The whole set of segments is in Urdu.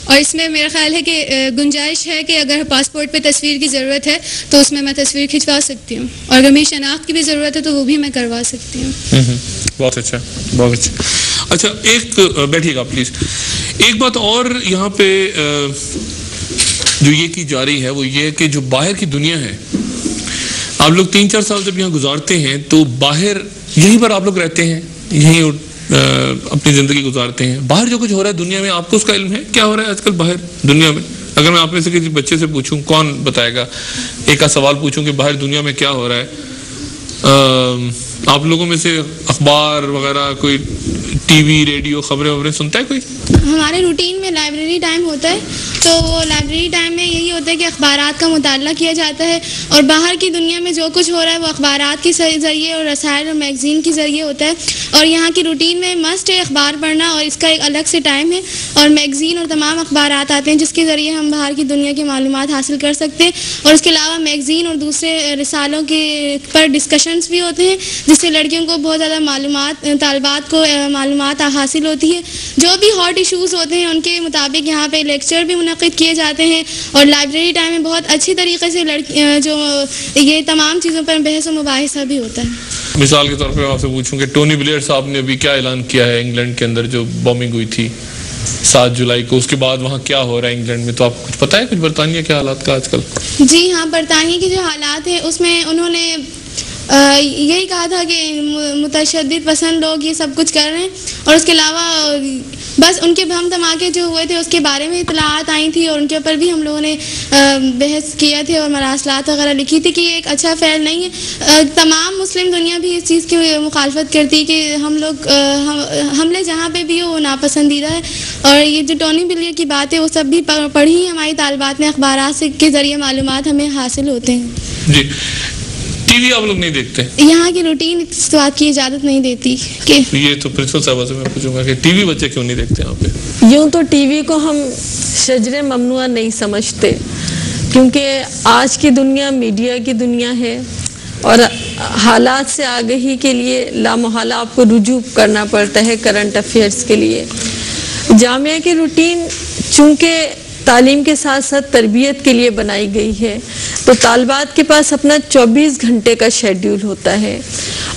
اور اس میں میرا خیال ہے کہ گنجائش ہے کہ اگر پاسپورٹ پہ تصویر کی ضرورت ہے تو اس میں تصویر کھنچوا سکتی ہوں، اور اگر میری شناخت کی بھی ضرورت ہے تو وہ بھی میں کروا سکتی ہوں. بہت اچھا، بہت اچھا. اچھا ایک بیٹھیے گا پلیز. ایک بات اور یہاں پہ جو یہ کی جا رہی ہے وہ یہ ہے کہ جو باہر کی دنیا ہے، آپ لوگ 3-4 سال جب یہاں گزارتے ہیں تو باہر یہیں پر آپ لوگ رہتے ہیں، یہیں اپنی زندگی گزارتے ہیں. باہر جو کچھ ہو رہا ہے دنیا میں آپ کو اس کا علم ہے؟ کیا ہو رہا ہے آج کل باہر دنیا میں؟ اگر میں آپ میں سے کسی بچے سے پوچھوں، کون بتائے گا؟ ایک کا سوال پوچھوں کہ باہر دنیا میں کیا ہو رہا ہے، آپ لوگوں میں سے اخبار وغیرہ، کوئی ٹی وی ریڈیو خبریں سنتا ہے کوئی؟ ہمارے روٹین میں لائبریری ٹائم ہوتا ہے، تو وہ لائبریری ٹائم میں یہی ہوتا ہے کہ اخبارات کا مطالعہ کیا جاتا ہے، اور باہر کی دنیا میں جو کچھ ہو رہا ہے وہ اخبارات کے ذریعے اور رسائل اور میگزین کے ذریعے ہوتا ہے. اور یہاں کی روٹین میں مسٹ ہے اخبار پڑھنا، اور اس کا ایک الگ سے ٹائم ہے، اور میگزین اور تمام اخبارات آتے ہیں جس کے ذریعے ہم باہر کی دنیا کی معلومات حاصل کر سکتے ہیں. اور اس کے علاوہ میگزین اور دوسرے رسالوں کے پر ڈسکشنز بھی ہوتے ہیں جس سے لڑکیوں کو بہت زیادہ معلومات، طالبات کو معلومات حاصل ہوتی ہے. جو بھی ہاٹ ایشوز ہوتے ہیں ان کے مطابق یہاں پہ لیکچر بھی منعقد کیے جاتے ہیں، اور لائبریری ٹائم میں بہت اچھی طریقے سے جو یہ تمام چیزوں پر بحث و مباحثہ بھی ہوتا ہے. مثال کے طور پہ آپ سے پوچھوں کہ ٹونی بلیئر صاحب نے ابھی کیا اعلان کیا ہے انگلینڈ کے اندر جو بومنگ ہوئی تھی 7 جولائی کو، اس کے بعد وہاں کیا ہو رہا ہے انگلینڈ میں؟ تو آپ کچھ پتہ ہے کچھ برطانیہ کے حالات کا آج کل؟ جی ہاں، برطانیہ کے جو حالات ہیں اس میں انہوں نے یہی کہا تھا کہ متشدد پسند لوگ یہ سب کچھ کر رہے ہیں، اور اس کے علاوہ بس ان کے بم دھماکے جو ہوئے تھے اس کے بارے میں اطلاعات آئی تھی، اور ان کے اوپر بھی ہم لوگوں نے بحث کیا تھے اور مراسلات وغیرہ لکھی تھی کہ یہ ایک اچھا فعل نہیں ہے. تمام مسلم دنیا بھی اس چیز کی مخالفت کرتی کہ ہم لوگ حملے جہاں پہ بھی ہو وہ ناپسندیدہ ہے. اور یہ جو ٹونی بلیئر کی بات ہے وہ سب بھی پڑھی ہماری طالبات نے، اخبارات کے ذریعے معلومات ہمیں حاصل ہوتے ہیں. جی ٹی وی آپ لوگ نہیں دیکھتے؟ یہاں کی روٹین اس بات کی اجازت نہیں دیتی کہ یہ تو پرنسپل صاحبہ سے میں پوچھوں گا کہ ٹی وی بچے کیوں نہیں دیکھتے یہاں پہ؟ یوں تو ٹی وی کو ہم شجر ممنوع نہیں سمجھتے، کیونکہ آج کی دنیا میڈیا کی دنیا ہے، اور حالات سے آگہی کے لیے لامحالہ آپ کو رجوع کرنا پڑتا ہے کرنٹ افیئرس کے لیے. جامعہ کی روٹین چونکہ تعلیم کے ساتھ ساتھ تربیت کے لیے بنائی گئی ہے، تو طالبات کے پاس اپنا 24 گھنٹے کا شیڈیول ہوتا ہے،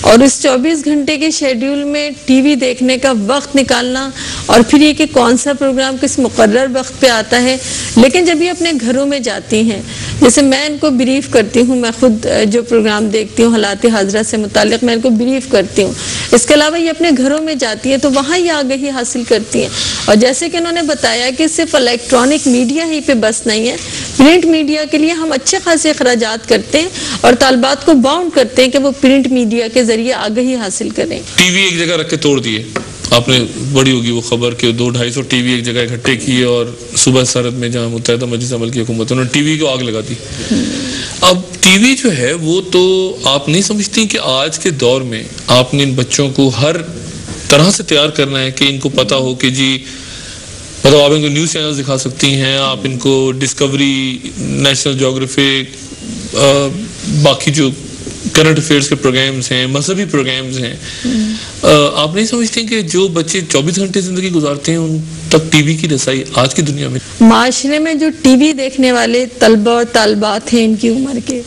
اور اس 24 گھنٹے کے شیڈیول میں ٹی وی دیکھنے کا وقت نکالنا، اور پھر یہ کہ کون سا پروگرام کس مقرر وقت پہ آتا ہے. لیکن جب یہ اپنے گھروں میں جاتی ہیں، جیسے میں ان کو بریف کرتی ہوں، میں خود جو پروگرام دیکھتی ہوں حالات حاضرہ سے متعلق میں ان کو بریف کرتی ہوں، اس کے علاوہ یہ اپنے گھروں میں جاتی ہیں تو وہاں یہ آگہی حاصل کرتی ہیں. اور جیسے کہ انہوں نے بتایا کہ صرف الیکٹرانک میڈیا ہی پہ بس نہیں ہے، پرنٹ میڈیا کے لیے ہم اچھے خاصے اخراجات کرتے ہیں، اور طالبات کو باؤنڈ کرتے ہیں کہ وہ پرنٹ میڈیا کے ذریعے آگہی حاصل کریں. ٹی وی ایک جگہ رکھ کے توڑ دیے، آپ نے بڑی ہوگی وہ خبر کہ 200-250 ٹی وی ایک جگہ اکٹھے کیے، اور صوبہ سرحد میں جہاں متحدہ مجلس عمل کی حکومت انہوں نے ٹی وی کو آگ لگا دی. اب ٹی وی جو ہے وہ تو آپ نہیں سمجھتی کہ آج کے دور میں آپ نے ان بچوں کو ہر طرح سے تیار کرنا ہے کہ ان کو پتہ ہو کہ جی مطلب آپ ان کو نیوز چینل دکھا سکتی ہیں، آپ ان کو ڈسکوری، نیشنل جیوگرافک، باقی جو کرنٹ افیئرس کے پروگرامز ہیں، مذہبی پروگرامز ہیں، آپ نہیں سمجھتے کہ جو بچے 24 گھنٹے زندگی گزارتے ہیں ان تک ٹی وی کی رسائی آج کی دنیا میں؟ معاشرے میں جو ٹی وی دیکھنے والے طلبہ اور طالبات ہیں ان کی عمر کے،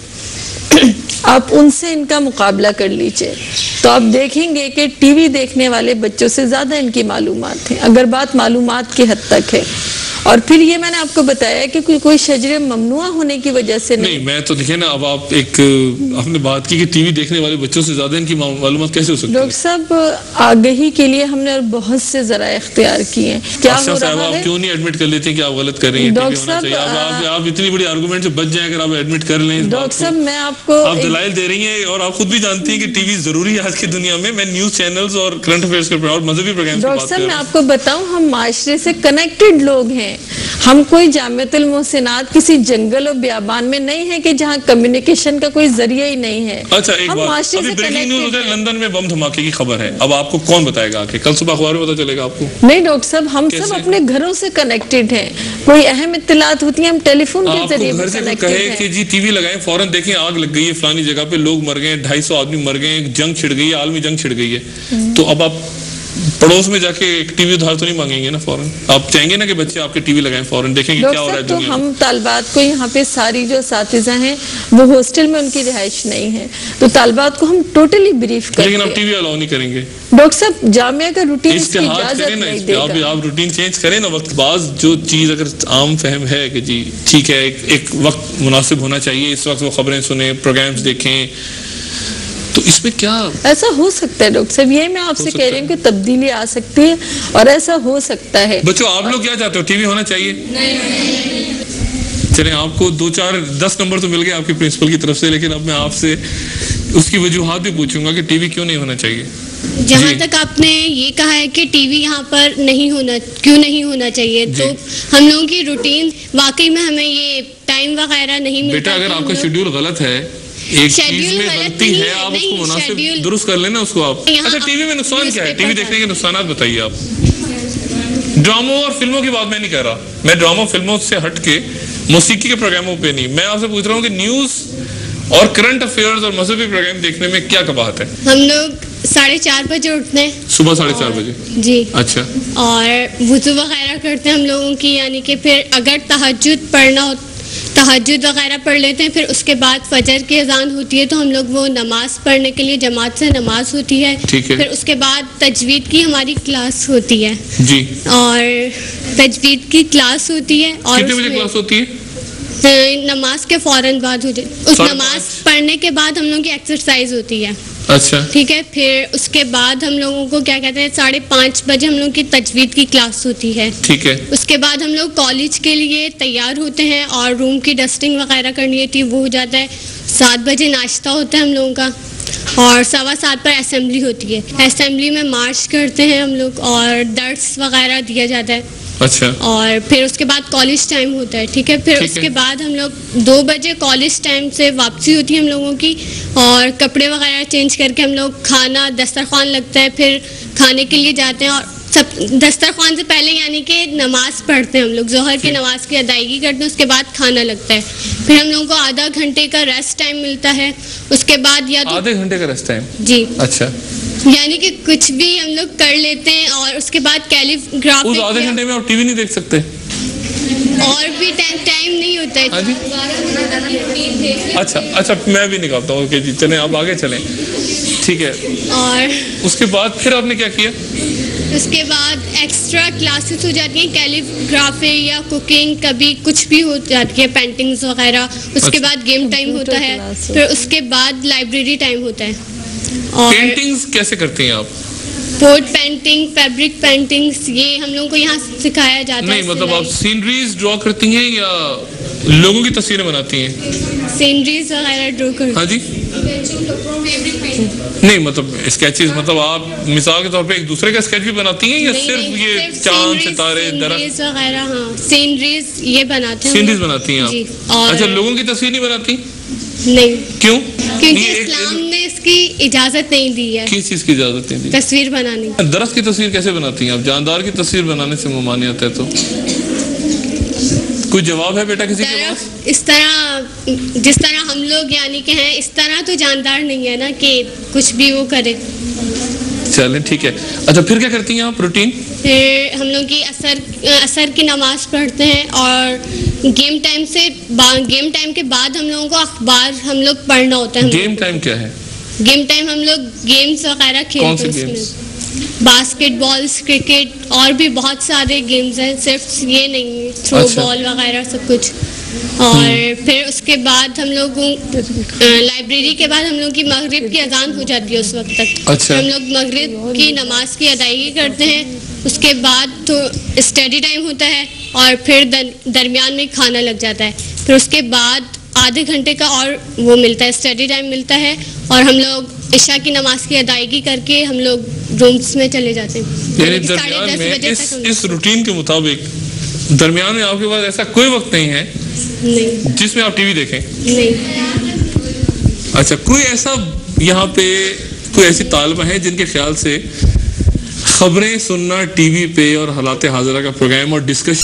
آپ ان سے ان کا مقابلہ کر لیجئے تو آپ دیکھیں گے کہ ٹی وی دیکھنے والے بچوں سے زیادہ ان کی معلومات ہیں، اگر بات معلومات کی حد تک ہے. اور پھر یہ میں نے آپ کو بتایا کہ کوئی شجر ممنوع ہونے کی وجہ سے نہیں. میں تو دیکھیں نا، اب آپ نے بات کی کہ ٹی وی دیکھنے والے بچوں سے زیادہ ان کی معلومات کیسے ہو سکتی ہے؟ ڈاکٹر صاحب آگہی کے لیے ہم نے بہت سے ذرائع اختیار کیے ہیں. کیا ہو رہا ہے؟ آپ کیوں نہیں ایڈمٹ کر لیتے کہ آپ غلط کر رہی ہیں؟ ڈاکٹر صاحب آپ اتنی بڑی آرگومنٹ سے بچ جائیں اگر آپ ایڈمٹ کر لیں. ڈاکٹر صاحب میں آپ کو آپ دلائل دے رہی ہیں، اور آپ خود بھی جانتی ہیں کہ ٹی وی ضروری ہے آج کی دنیا میں. میں نیوز چینلز اور کرنٹ افیئرس کے اور مذہبی پروگرامز کی بات کر رہا ہوں. ڈاکٹر صاحب میں آپ کو بتاؤں، ہم معاشرے سے کنیکٹڈ لوگ ہیں. ہم کوئی جامعۃ المحسنات کسی جنگل و بیابان میں نہیں ہے کہ جہاں کمیونیکیشن کا کوئی ذریعہ ہی نہیں ہے. اچھا ایک بات، ابھی بریکنگ نیوز ہے، لندن میں بم دھماکے کی خبر ہے. اب آپ کو کون بتائے گا کہ کل صبح اخبار میں پتہ چلے گا آپ کو؟ نہیں ڈاکٹر صاحب، ہم سب اپنے گھروں سے کنیکٹڈ ہیں. کوئی اہم اطلاعات ہوتی ہیں ہم ٹیلی فون کے ذریعے گھر سے کہے کہ جی ٹی وی لگائیں، فوراً دیکھیں آگ لگ گئی ہے فلانی جگہ پہ، لوگ مر گئے، 250 آدمی مر گئے، جنگ چھڑ گئی ہے، عالمی جنگ چھڑ گئی ہے، تو اب آپ پڑوس میں جا کے ایک ٹی وی ادھار تو نہیں مانگیں گے نا فوراً. آپ چاہیں گے نا کہ بچے آپ کے ٹی وی لگائیں فوراً, دیکھیں گے کیا ہو رہا ہے تو دنیا میں. ہم طالبات کو یہاں پہ ساری جو اساتذہ ہیں وہ ہاسٹل میں ان کی رہائش نہیں ہے, تو طالبات کو ہم ٹوٹلی بریف کرتے ہیں. لیکن آپ ٹی وی الاؤ نہیں کریں گے. ڈاکٹر صاحب جامعہ کا روٹین اس کی اجازت اجازت نہیں دے گا. آپ روٹین چینج کریں نا. وقت بعض جو چیز اگر عام فہم ہے کہ جی ٹھیک ہے ایک وقت مناسب ہونا چاہیے, اس وقت وہ خبریں سنیں, پروگرامز دیکھیں, تو اس میں کیا ایسا ہو سکتا ہے ڈاکٹر صاحب, یہ میں آپ سے کہہ رہی ہوں کہ تبدیلی آ سکتی ہے اور ایسا ہو سکتا ہے. بچوں آپ لوگ کیا چاہتے ہو, ٹی وی ہونا چاہیے؟ چلیں آپ کو 2-4-10 نمبر تو مل گئے آپ کے پرنسپل کی طرف سے, لیکن اب میں آپ سے اس کی وجوہات بھی پوچھوں گا کہ ٹی وی کیوں نہیں ہونا چاہیے. جہاں تک آپ نے یہ کہا ہے کہ ٹی وی یہاں پر کیوں نہیں ہونا چاہیے, تو ہم لوگوں کی روٹین واقعی میں ہمیں یہ ٹائم وغیرہ نہیں ملتا. بیٹا اگر آپ کا شیڈیول غلط ہے, ایک چیز میں غلطی ہے, آپ اس کو مناسب درست کر لینا اس کو آپ. اچھا ٹی وی میں نقصان کیا ہے, ٹی وی دیکھنے کے نقصانات بتائیے آپ. ڈراموں اور فلموں کی بات میں نہیں کہہ رہا, میں ڈراموں فلموں سے ہٹ کے موسیقی کے پروگراموں پہ نہیں, میں آپ سے پوچھ رہا ہوں کہ نیوز اور کرنٹ افیئرز اور مذہبی پروگرام دیکھنے میں کیا کباہت ہے. ہم لوگ 4:30 بجے اٹھتے ہیں, صبح 4:30 بجے. جی اچھا. اور وضو وغیرہ کرتے ہیں ہم لوگوں کی, یعنی کہ پھر اگر تہجد پڑھنا ہو تہجد وغیرہ پڑھ لیتے ہیں, پھر اس کے بعد فجر کی اذان ہوتی ہے تو ہم لوگ وہ نماز پڑھنے کے لیے جماعت سے نماز ہوتی ہے. پھر اس کے بعد تجوید کی ہماری کلاس ہوتی ہے. جی. اور تجوید کی کلاس ہوتی ہے. اور کتنے بجے کلاس ہوتی ہے؟ نماز کے فوراً بعد ہوتی ہے. اس نماز پڑھنے کے بعد ہم لوگوں کی ایکسرسائز ہوتی ہے. اچھا ٹھیک ہے. پھر اس کے بعد ہم لوگوں کو کیا کہتے ہیں 5:30 بجے ہم لوگوں کی تجوید کی کلاس ہوتی ہے. ٹھیک ہے. اس کے بعد ہم لوگ کالج کے لیے تیار ہوتے ہیں اور روم کی ڈسٹنگ وغیرہ کرنی ہوتی ہے, وہ ہو جاتا ہے. 7 بجے ناشتہ ہوتا ہے ہم لوگوں کا, اور 7:15 پر اسمبلی ہوتی ہے. اسمبلی میں مارچ کرتے ہیں ہم لوگ اور درس وغیرہ دیا جاتا ہے. اچھا. اور پھر اس کے بعد کالج ٹائم ہوتا ہے. ٹھیک ہے. پھر اس کے بعد ہم لوگ 2 بجے کالج ٹائم سے واپسی ہوتی ہے ہم لوگوں کی, اور کپڑے وغیرہ چینج کر کے ہم لوگ کھانا دسترخوان لگتا ہے, پھر کھانے کے لیے جاتے ہیں. اور سب دسترخوان سے پہلے یعنی کہ نماز پڑھتے ہیں ہم لوگ, ظہر کی نماز کی ادائیگی کرتے ہیں. اس کے بعد کھانا لگتا ہے. پھر ہم لوگوں کو آدھا گھنٹے کا ریسٹ ٹائم ملتا ہے. اس کے بعد یا تو آدھے گھنٹے کا ریسٹ ٹائم. جی. اچھا. یعنی کہ کچھ بھی ہم لوگ کر لیتے ہیں. اور اس کے بعد کیلیگرافی. اس آدھے گھنٹے میں آپ ٹی وی نہیں دیکھ سکتے؟ اور بھی ٹائم نہیں ہوتا ہے. اچھا میں بھی نکالتا ہوں. اوکے جی چلیں آپ آگے چلیں. ٹھیک ہے. اور اس کے بعد پھر آپ نے کیا کیا؟ اس کے بعد ایکسٹرا کلاسز ہو جاتی ہیں, کیلیگرافی یا کوکنگ, کبھی کچھ بھی ہو جاتی ہے, پینٹنگز وغیرہ. اس کے بعد گیم ٹائم ہوتا ہے. پھر اس کے بعد لائبریری ٹائم ہوتا ہے. اور پینٹنگز کیسے کرتے ہیں آپ؟ بورڈ پینٹنگ, فیبرک پینٹنگز, یہ ہم لوگوں کو یہاں سکھایا جاتا ہے. نہیں مطلب آپ سینریز ڈرا کرتی ہیں یا لوگوں کی تصویریں بناتی ہیں؟ سینریز وغیرہ ڈرا کرتی ہیں. ہاں جی. نہیں مطلب اسکیچز, مطلب آپ مثال کے طور پہ ایک دوسرے کا اسکیچ بھی بناتی ہیں یا صرف یہ چاند ستارے درخت وغیرہ؟ ہاں سینریز یہ بناتے ہیں. سینریز بناتی ہیں آپ. اچھا لوگوں کی تصویر نہیں بناتی؟ نہیں. کیوں؟ کیونکہ اسلام نے اس کی اجازت نہیں دی ہے. کس چیز کی اجازت نہیں دی؟ تصویر بنانے. درخت کی تصویر کیسے بناتی ہیں آپ؟ جاندار کی تصویر بنانے سے ممانعت ہے تو کوئی جواب ہے بیٹا کسی کے پاس؟ اس طرح جس طرح ہم لوگ یعنی کہ ہیں اس طرح تو جاندار نہیں ہے نا کہ کچھ بھی وہ کرے. چلیں ٹھیک ہے. اچھا پھر کیا کرتی ہیں آپ روٹین؟ پھر ہم لوگ کی عصر کی نماز پڑھتے ہیں, اور گیم ٹائم کے بعد ہم لوگوں کو اخبار ہم لوگ پڑھنا ہوتا ہے. گیم ٹائم کیا ہے؟ گیم ٹائم ہم لوگ گیمز وغیرہ کھیلتے ہیں, باسکٹ بالز, کرکٹ, اور بھی بہت سارے گیمز ہیں, صرف یہ نہیں ہے, تھرو بال وغیرہ سب کچھ. اور پھر اس کے بعد ہم لوگ لائبریری کے بعد ہم لوگ کی مغرب کی اذان ہو جاتی ہے. اس وقت تک ہم لوگ مغرب کی نماز کی ادائیگی کرتے ہیں. اس کے بعد تو اسٹڈی ٹائم ہوتا ہے, اور پھر درمیان میں کھانا لگ جاتا ہے. پھر اس کے بعد آدھے گھنٹے کا اور وہ ملتا ہے, اسٹڈی ٹائم ملتا ہے, اور ہم لوگ عشاء کی نماز کی ادائیگی کر کے ہم لوگ رومز میں چلے جاتے ہیں. یعنی درمیان میں اس روٹین کے مطابق درمیان میں آپ کے پاس ایسا کوئی وقت نہیں ہے جس میں آپ ٹی وی دیکھیں؟ نہیں. اچھا کوئی ایسا یہاں پہ کوئی ایسی طالبہ ہیں جن کے خیال سے خبریں سننا ٹی وی پہ اور حالات حاضرہ کا پروگرام اور ڈسکشن